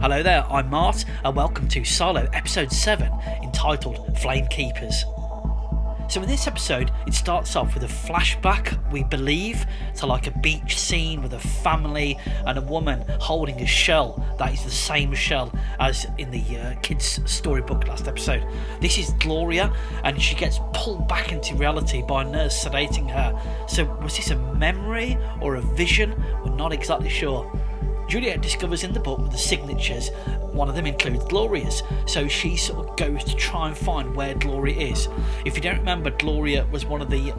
Hello there, I'm Mart, and welcome to Silo Episode 7, entitled Flamekeepers. So in this episode, it starts off with a flashback, we believe, to like a beach scene with a family and a woman holding a shell that is the same shell as in the kids' storybook last episode. This is Gloria, and she gets pulled back into reality by a nurse sedating her. So was this a memory or a vision? We're not exactly sure. Juliet discovers in the book with the signatures, one of them includes Gloria's, so she sort of goes to try and find where Gloria is. If you don't remember, Gloria was one of the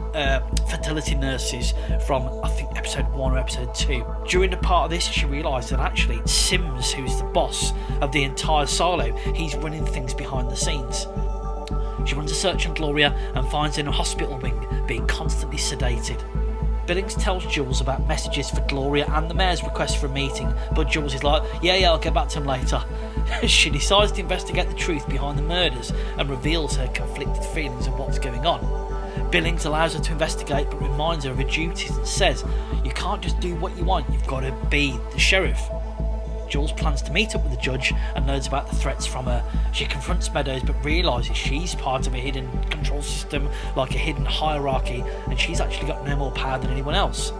fertility nurses from, I think, episode 1 or episode 2. During the part of this, she realised that actually it's Sims who's the boss of the entire silo. He's running things behind the scenes. She runs a search on Gloria and finds her in a hospital wing being constantly sedated. Billings tells Jules about messages for Gloria and the mayor's request for a meeting, but Jules is like, yeah, I'll get back to him later. She decides to investigate the truth behind the murders and reveals her conflicted feelings of what's going on. Billings allows her to investigate but reminds her of her duties and says, you can't just do what you want, you've got to be the sheriff. Jules plans to meet up with the judge and learns about the threats from her. She confronts Meadows but realises she's part of a hidden control system, like a hidden hierarchy, and she's actually got no more power than anyone else.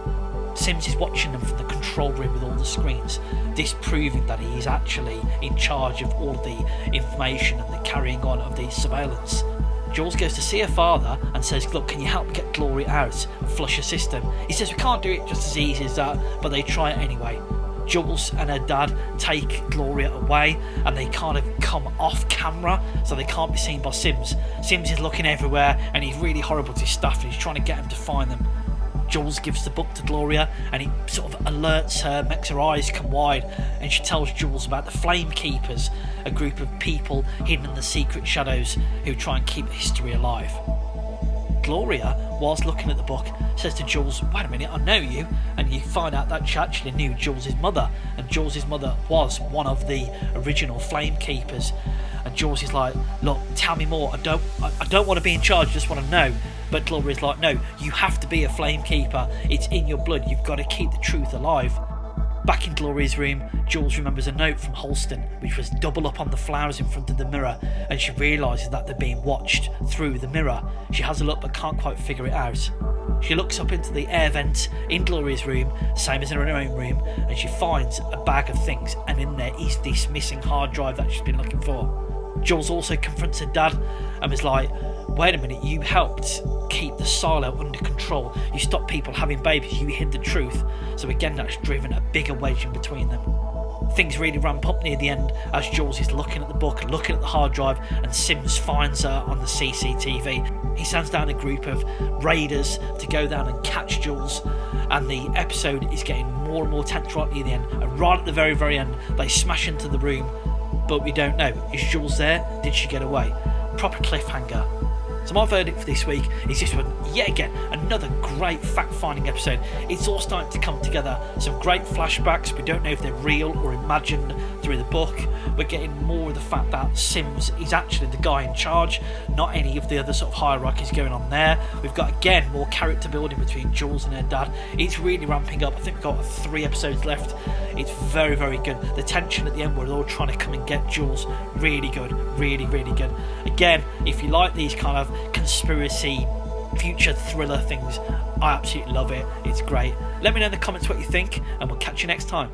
Sims is watching them from the control room with all the screens, this proving that he is actually in charge of all of the information and the carrying on of the surveillance. Jules goes to see her father and says, look, can you help get Gloria out and flush her system? He says we can't do it just as easy as that, but they try it anyway. Jules and her dad take Gloria away and they kind of come off camera so they can't be seen by Sims. Sims is looking everywhere and he's really horrible to his staff and he's trying to get him to find them. Jules gives the book to Gloria and he sort of alerts her, makes her eyes come wide, and she tells Jules about the Flamekeepers, a group of people hidden in the secret shadows who try and keep history alive. Gloria, whilst looking at the book, says to Jules, wait a minute, I know you, and you find out that she actually knew Jules' mother, and Jules' mother was one of the original Flamekeepers. And Jules is like, look, tell me more, I don't want to be in charge, I just want to know. But Gloria's like, no, you have to be a Flamekeeper, it's in your blood, you've got to keep the truth alive. Back in Gloria's room, Jules remembers a note from Holston, which was double up on the flowers in front of the mirror, and she realises that they're being watched through the mirror. She has a look but can't quite figure it out. She looks up into the air vent in Gloria's room, same as in her own room, and she finds a bag of things, and in there is this missing hard drive that she's been looking for. Jules also confronts her dad and was like, wait a minute, you helped keep the silo under control, you stopped people having babies, you hid the truth. So again, that's driven a bigger wedge in between them. Things really ramp up near the end as Jules is looking at the book and looking at the hard drive, and Sims finds her on the CCTV. He sends down a group of raiders to go down and catch Jules, and the episode is getting more and more tense right near the end, and right at the very, very end they smash into the room, but we don't know, is Jules there? Did she get away? Proper cliffhanger. So my verdict for this week is this one, yet again, another great fact-finding episode. It's all starting to come together. Some great flashbacks, we don't know if they're real or imagined through the book. We're getting more of the fact that Sims is actually the guy in charge, not any of the other sort of hierarchies going on there. We've got, again, more character building between Jules and her dad. It's really ramping up. I think we've got 3 episodes left. It's very, very good. The tension at the end where they're all trying to come and get Jules, really good, really, really good. Again, if you like these kind of conspiracy future thriller things, I absolutely love it. It's great. Let me know in the comments what you think, and we'll catch you next time.